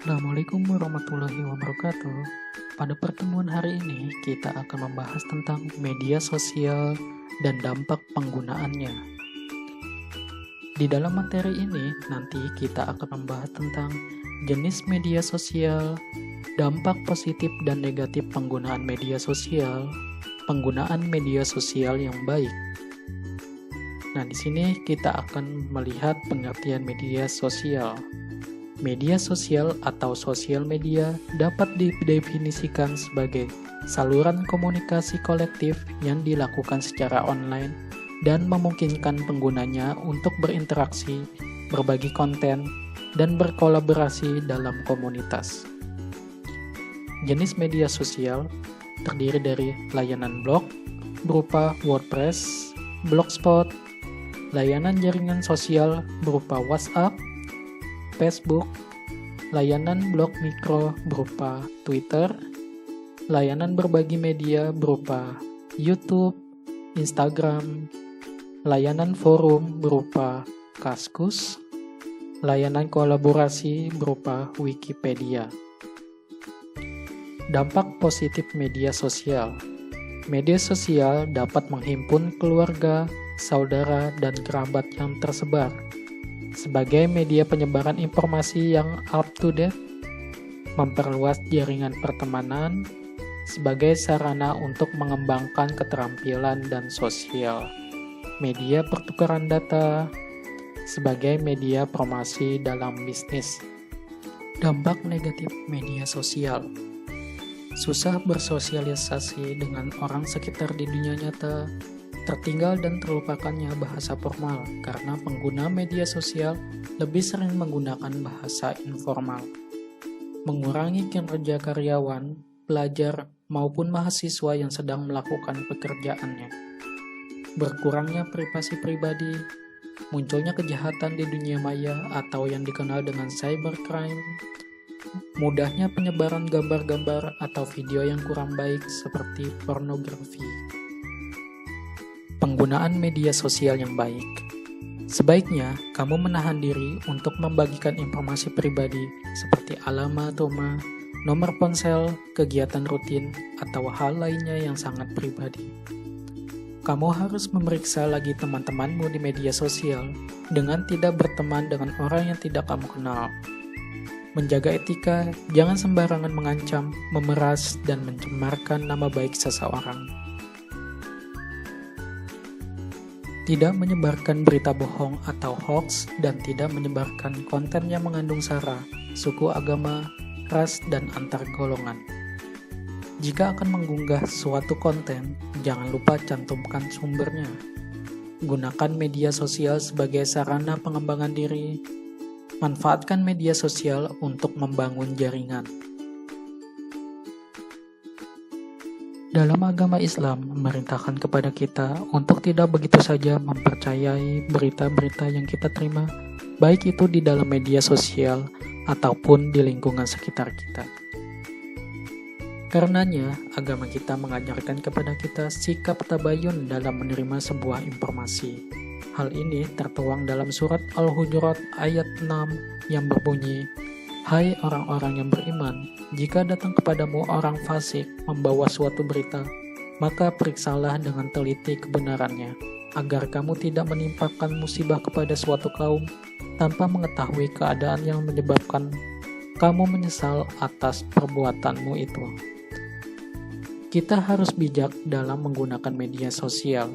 Assalamualaikum warahmatullahi wabarakatuh. Pada pertemuan hari ini, kita akan membahas tentang media sosial dan dampak penggunaannya. Di dalam materi ini, nanti kita akan membahas tentang jenis media sosial, dampak positif dan negatif penggunaan media sosial, penggunaan media sosial yang baik. Nah, di sini kita akan melihat pengertian media sosial. Media sosial atau sosial media dapat didefinisikan sebagai saluran komunikasi kolektif yang dilakukan secara online dan memungkinkan penggunanya untuk berinteraksi, berbagi konten, dan berkolaborasi dalam komunitas. Jenis media sosial terdiri dari layanan blog berupa WordPress, Blogspot, layanan jaringan sosial berupa WhatsApp, Facebook, layanan blog mikro berupa Twitter, layanan berbagi media berupa YouTube, Instagram, layanan forum berupa Kaskus, layanan kolaborasi berupa Wikipedia. Dampak positif media sosial. Media sosial dapat menghimpun keluarga, saudara, dan kerabat yang tersebar sebagai media penyebaran informasi yang up-to-date, memperluas jaringan pertemanan, sebagai sarana untuk mengembangkan keterampilan dan sosial, media pertukaran data, sebagai media promosi dalam bisnis. Dampak negatif media sosial. Susah bersosialisasi dengan orang sekitar di dunia nyata, tertinggal dan terlupakannya bahasa formal karena pengguna media sosial lebih sering menggunakan bahasa informal. Mengurangi kinerja karyawan, pelajar, maupun mahasiswa yang sedang melakukan pekerjaannya. Berkurangnya privasi pribadi, munculnya kejahatan di dunia maya atau yang dikenal dengan cybercrime, mudahnya penyebaran gambar-gambar atau video yang kurang baik seperti pornografi. Penggunaan media sosial yang baik. Sebaiknya, kamu menahan diri untuk membagikan informasi pribadi seperti alamat rumah, nomor ponsel, kegiatan rutin, atau hal lainnya yang sangat pribadi. Kamu harus memeriksa lagi teman-temanmu di media sosial dengan tidak berteman dengan orang yang tidak kamu kenal. Menjaga etika, jangan sembarangan mengancam, memeras, dan mencemarkan nama baik seseorang. Tidak menyebarkan berita bohong atau hoax dan tidak menyebarkan konten yang mengandung sara, suku, agama, ras, dan antar golongan. Jika akan mengunggah suatu konten, jangan lupa cantumkan sumbernya. Gunakan media sosial sebagai sarana pengembangan diri. Manfaatkan media sosial untuk membangun jaringan. Dalam agama Islam memerintahkan kepada kita untuk tidak begitu saja mempercayai berita-berita yang kita terima, baik itu di dalam media sosial ataupun di lingkungan sekitar kita. Karenanya, agama kita mengajarkan kepada kita sikap tabayun dalam menerima sebuah informasi. Hal ini tertuang dalam surat Al-Hujurat ayat 6 yang berbunyi, "Hai orang-orang yang beriman, jika datang kepadamu orang fasik membawa suatu berita, maka periksalah dengan teliti kebenarannya, agar kamu tidak menimpakan musibah kepada suatu kaum tanpa mengetahui keadaan yang menyebabkan kamu menyesal atas perbuatanmu itu." Kita harus bijak dalam menggunakan media sosial.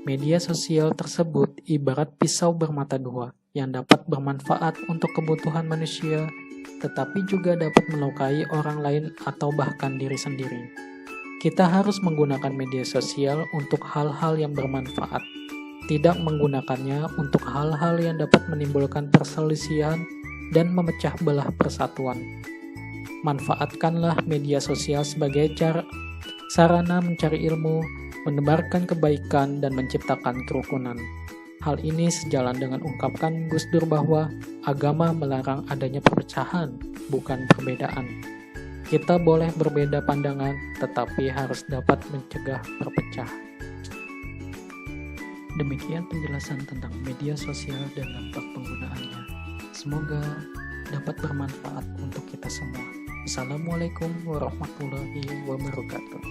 Media sosial tersebut ibarat pisau bermata dua yang dapat bermanfaat untuk kebutuhan manusia, tetapi juga dapat melukai orang lain atau bahkan diri sendiri. Kita harus menggunakan media sosial untuk hal-hal yang bermanfaat, tidak menggunakannya untuk hal-hal yang dapat menimbulkan perselisihan dan memecah belah persatuan. Manfaatkanlah media sosial sebagai sarana mencari ilmu, menebarkan kebaikan, dan menciptakan kerukunan. Hal ini sejalan dengan ungkapan Gus Dur bahwa agama melarang adanya perpecahan, bukan perbedaan. Kita boleh berbeda pandangan, tetapi harus dapat mencegah perpecahan. Demikian penjelasan tentang media sosial dan dampak penggunaannya. Semoga dapat bermanfaat untuk kita semua. Assalamualaikum warahmatullahi wabarakatuh.